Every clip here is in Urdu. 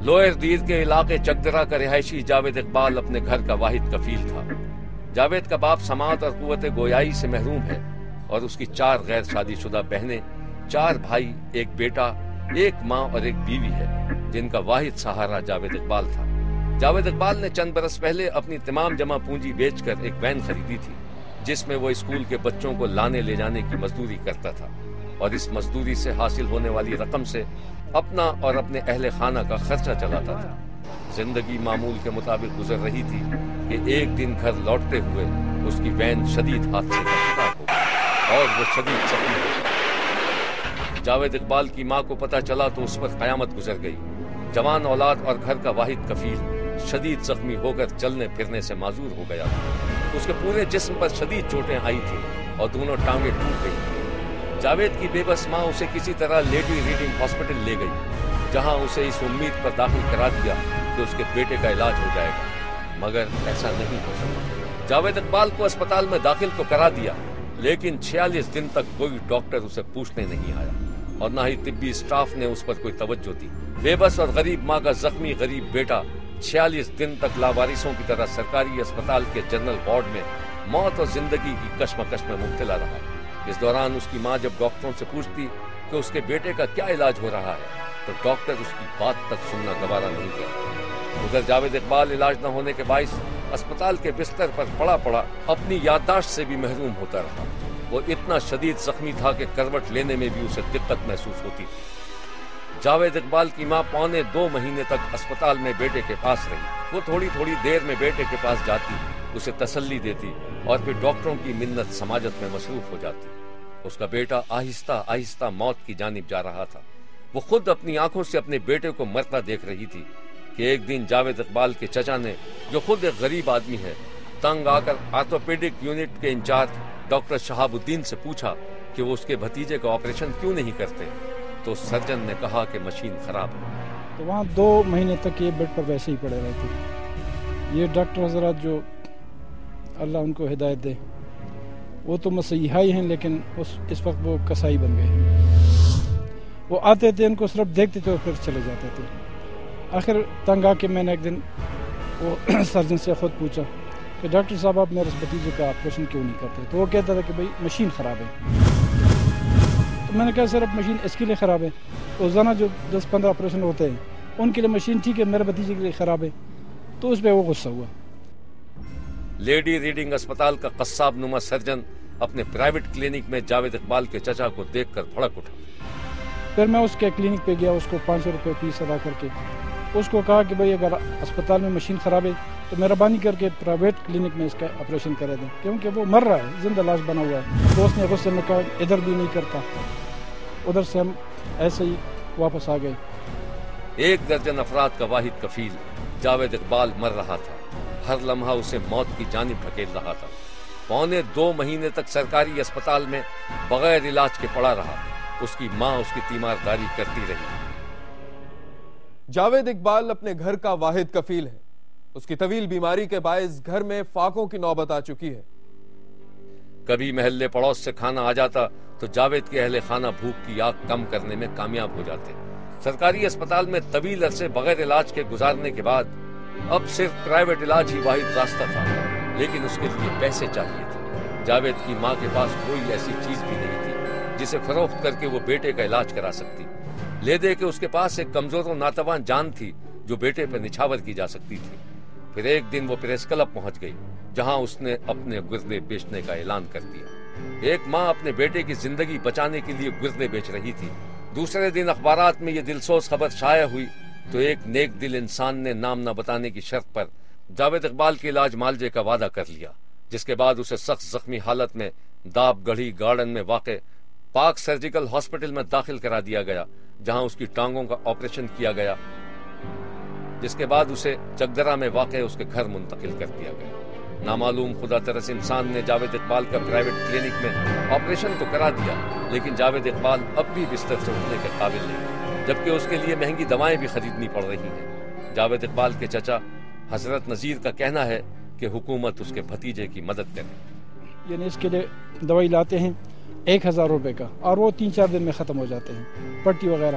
لوئر دیر کے علاقے چکدرا کا رہائشی جاوید اقبال اپنے گھر کا واحد کفیل تھا۔ جاوید کا باپ سماعت اور قوت گویائی سے محروم ہے اور اس کی 4 غیر شادی شدہ بہنیں، 4 بھائی، 1 بیٹا، 1 ماں اور 1 بیوی ہے، جن کا واحد سہارا جاوید اقبال تھا۔ جاوید اقبال نے چند برس پہلے اپنی تمام جمع پونجی بیچ کر ایک وین خریدی تھی، جس میں وہ اسکول کے بچوں کو لانے لے جانے کی مزدوری کرتا تھا، اور اس مزدوری سے حاصل ہونے والی رقم سے اپنا اور اپنے اہل خانہ کا خرچہ چلاتا تھا۔ زندگی معمول کے مطابق گزر رہی تھی کہ ایک دن گھر لوٹتے ہوئے اس کی وین شدید حادثے کا شکار ہو گئی اور وہ شدید زخمی ہو گئی۔ جاوید اقبال کی ماں کو پتہ چلا تو اس پر قیامت گزر گئی۔ جوان اولاد اور گھر کا واحد کفیل شدید زخمی ہو کر چلنے پھرنے سے معذور ہو گیا تھا۔ اس کے پورے جسم پر شدید چوٹیں آئی تھیں اور دونوں ٹانگیں ٹوٹ گئی تھیں۔ جاوید کی بے بس ماں اسے کسی طرح لیڈی ریڈنگ ہاسپٹل لے گئی، جہاں اسے اس امید پر داخل کرا دیا کہ اس کے بیٹے کا علاج ہو جائے گا، مگر ایسا نہیں ہو سکا۔ جاوید اقبال کو اسپتال میں داخل تو کرا دیا، لیکن 46 دن تک کوئی ڈاکٹر اسے پوچھنے نہیں آیا اور نہ ہی طبی اسٹاف نے اس پر کوئی توجہ دی۔ بے بس اور غریب ماں کا زخمی غریب بیٹا 46 دن تک لاوارثوں کی طرح سرکاری اسپتال کے جنرل وارڈ میں موت اور زندگی کی کشمکش میں مبتلا رہا۔ اس دوران اس کی ماں جب ڈاکٹروں سے پوچھتی کہ اس کے بیٹے کا کیا علاج ہو رہا ہے تو ڈاکٹر اس کی بات تک سننا گوارا نہیں کرتے۔ ادھر جاوید اقبال علاج نہ ہونے کے باعث اسپتال کے بستر پر پڑا اپنی یادداشت سے بھی محروم ہوتا رہا۔ وہ اتنا شدید زخمی تھا کہ کروٹ لینے میں بھی اسے دقت محسوس ہوتی تھی۔ جاوید اقبال کی ماں 1.25 مہینے تک اسپتال میں بیٹے کے پاس رہی۔ وہ تھوڑی دیر میں بیٹے کے پاس جاتی، اسے تسلی دیتی اور پھر ڈاکٹروں کی منت سماجت میں مصروف ہو جاتی۔ اس کا بیٹا آہستہ آہستہ موت کی جانب جا رہا تھا۔ وہ خود اپنی آنکھوں سے اپنے بیٹے کو مرتا دیکھ رہی تھی کہ ایک دن جاوید اقبال کے چچا نے، جو خود ایک غریب آدمی ہے، تنگ آ کر آرتھوپیڈک یونٹ کے انچارج ڈاکٹر شہاب الدین سے پوچھا کہ وہ اس کے بھتیجے کا آپریشن کیوں نہیں کرتے، تو سرجن نے کہا کہ مشین خراب ہے۔ تو وہاں 2 مہینے تک یہ بیڈ پر ویسے ہی پڑے رہتے۔ یہ ڈاکٹر حضرات جو اللہ ان کو ہدایت دے، وہ تو مسیحائی ہیں لیکن اس وقت وہ کسائی بن گئے ہیں۔ وہ آتے تھے، ان کو صرف دیکھتے تھے اور پھر چلے جاتے تھے۔ آخر تنگ آ کے میں نے ایک دن وہ سرجن سے خود پوچھا کہ ڈاکٹر صاحب آپ میرے بھتیجے کا آپریشن کیوں نہیں کرتے؟ تو وہ کہتا تھا کہ بھائی مشین خراب ہے۔ تو میں نے کہا صرف مشین اس کے لیے خراب ہے، روزانہ جو 10-15 آپریشن ہوتے ہیں ان کے لیے مشین ٹھیک ہے، میرے بھتیجے کے لیے خراب ہے۔ تو اس پہ وہ غصہ ہوا۔ لیڈی ریڈنگ اسپتال کا قصاب نما سرجن اپنے پرائیویٹ کلینک میں جاوید اقبال کے چچا کو دیکھ کر بھڑک اٹھا۔ پھر میں اس کے کلینک پہ گیا، اس کو 500 روپے فیس ادا کر کے اس کو کہا کہ بھائی اگر اسپتال میں مشین خراب ہے تو مہربانی کر کے پرائیویٹ کلینک میں اس کا آپریشن کرا دیں، کیونکہ وہ مر رہا ہے، زندہ لاش بنا ہوا ہے۔ تو اس نے غصے میں کہا ادھر بھی نہیں کرتا۔ ادھر سے ہم ایسے ہی واپس آ گئے۔ 1 درجن افراد کا واحد کفیل جاوید اقبال مر رہا تھا، ہر لمحہ اسے موت کی جانب دھکیل رہا تھا۔ 1.25 مہینے تک سرکاری اسپتال میں بغیر علاج کے پڑا رہا۔ اس کی ماں اس کی تیمارداری کرتی رہی۔ جاوید اقبال اپنے گھر کا واحد کفیل ہے۔ اس کی طویل بیماری کے باعث گھر میں فاقوں کی نوبت آ چکی ہے۔ کبھی محلے پڑوس سے کھانا آ جاتا تو جاوید کے اہل خانہ بھوک کی آگ کم کرنے میں کامیاب ہو جاتے۔ سرکاری اسپتال میں طویل عرصے بغیر علاج کے گزارنے کے بعد اب صرف پرائیویٹ علاج ہی واحد راستہ تھا، لیکن اس کے لیے پیسے چاہیے تھے۔ جاوید کی ماں کے پاس کوئی ایسی چیز بھی نہیں تھی جسے فروخت کر کے وہ بیٹے کا علاج کرا سکتی، لے دے کے اس کے پاس ایک کمزور و ناتوان جان تھی جو بیٹے پر نچھاور کی جا سکتی تھی۔ پھر ایک دن وہ پریس کلب پہنچ گئی، جہاں اس نے اپنے گردے بیچنے کا اعلان کر دیا۔ ایک ماں اپنے بیٹے کی زندگی بچانے کے لیے گردے بیچ رہی تھی۔ دوسرے دن اخبارات میں یہ دلسوز خبر شائع ہوئی تو ایک نیک دل انسان نے نام نہ بتانے کی شرط پر جاوید اقبال کے علاج معالجے کا وعدہ کر لیا، جس کے بعد اسے سخت زخمی حالت میں داب گڑھی گارڈن میں واقع پاک سرجیکل ہاسپٹل میں داخل کرا دیا گیا، جہاں اس کی ٹانگوں کا آپریشن کیا گیا، جس کے بعد اسے چکدرا میں واقع اس کے گھر منتقل کر دیا گیا۔ نامعلوم خدا ترس انسان نے جاوید اقبال کا پرائیویٹ کلینک میں آپریشن تو کرا دیا، لیکن جاوید اقبال اب بھی بستر سے اٹھنے کے قابل نہیں، جبکہ اس کے لیے مہنگی دوائیں بھی خریدنی پڑ رہی ہیں۔ جاوید اقبال کے چچا حضرت نذیر کا کہنا ہے کہ حکومت اس کے بھتیجے کی مدد کرے۔ یعنی اس کے لیے دوائی لاتے ہیں 1000 روپے کا، اور وہ 3-4 دن میں ختم ہو جاتے ہیں، پٹی وغیرہ۔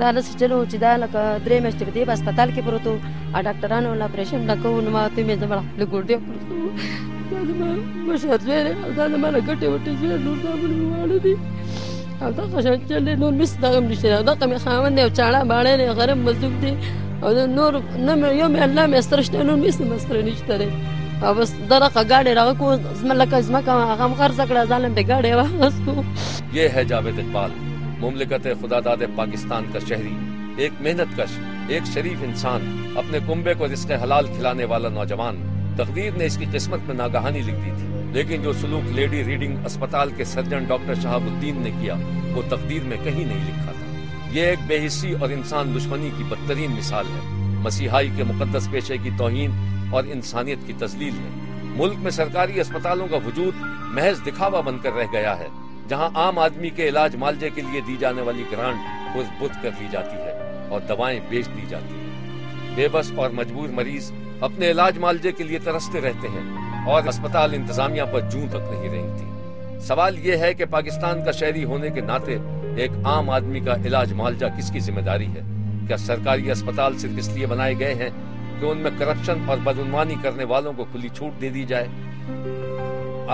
دا لس چلو چې دا لکه 3 میاشتې په دې هسپتال کې پروت وو، ډاکټرانو ولا اپریشن نه کوو، نو ما ته مې زما خپل ګوډې پروت وو، دا زما مشر زوی دی، او دا زما ګټې وټې زوی، نور صاحبونه مې واړه دي، او دغه شان چل دی، نور مې څه دغه هم نشته، دغه مې خاوند دی او چاړه باړی دی، غریب مظلوم دی، او نور نه مې یو مې الله مې ستره شته، نور مې څه مستره نشته دی، او بس دغه ګاډۍ راغکو زما لکه ځمکه هغه هم غرضه کړه، ځان هم پې ګاډۍ واخیستو. یہ ہے جاوید اقبال، مملکت خداداد پاکستان کا شہری، ایک محنت کش، ایک شریف انسان، اپنے کنبے کو رزق حلال کھلانے والا نوجوان. تقدیر نے اس کی قسمت میں ناگہانی لکھ دی تھی، لیکن جو سلوک لیڈی ریڈنگ اسپتال کے سرجن ڈاکٹر شہاب الدین نے کیا وہ تقدیر میں کہیں نہیں لکھا تھا. یہ ایک بے حسی اور انسان دشمنی کی بدترین مثال ہے، مسیحائی کے مقدس پیشے کی توہین اور انسانیت کی تذلیل ہے. ملک میں سرکاری اسپتالوں کا وجود محض دکھاوا بن کر رہ گیا ہے، جہاں عام آدمی کے علاج معالجے کے لیے دی جانے والی گرانٹ خود بت کر لی جاتی ہے اور دوائیں بیچ دی جاتی ہیں. بے بس اور مجبور مریض اپنے علاج معالجے کے لیے ترستے رہتے ہیں اور اسپتال انتظامیہ پر جوں تک نہیں رینگتی. سوال یہ ہے کہ پاکستان کا شہری ہونے کے ناطے ایک عام آدمی کا علاج معالجہ کس کی ذمہ داری ہے؟ کیا سرکاری اسپتال صرف اس لیے بنائے گئے ہیں کہ ان میں کرپشن اور بدعنوانی کرنے والوں کو کھلی چھوٹ دے دی جائے؟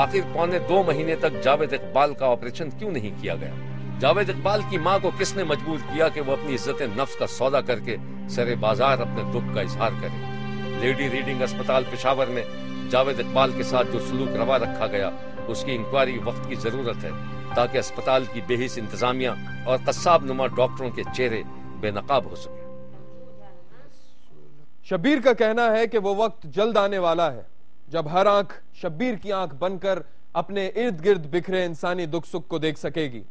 آخر 1.25 مہینے تک جاوید اقبال کا آپریشن کیوں نہیں کیا گیا؟ جاوید اقبال کی ماں کو کس نے مجبور کیا کہ وہ اپنی عزت نفس کا سودا کر کے سر بازار اپنے دکھ کا اظہار کرے؟ لیڈی ریڈنگ اسپتال پشاور میں جاوید اقبال کے ساتھ جو سلوک روا رکھا گیا اس کی انکوائری وقت کی ضرورت ہے، تاکہ اسپتال کی بے حس انتظامیہ اور قصاب نما ڈاکٹروں کے چہرے بے نقاب ہو سکے. شبیر کا کہنا ہے کہ وہ وقت جلد آنے والا ہے جب ہر آنکھ شبیر کی آنکھ بن کر اپنے ارد گرد بکھرے انسانی دکھ سکھ کو دیکھ سکے گی.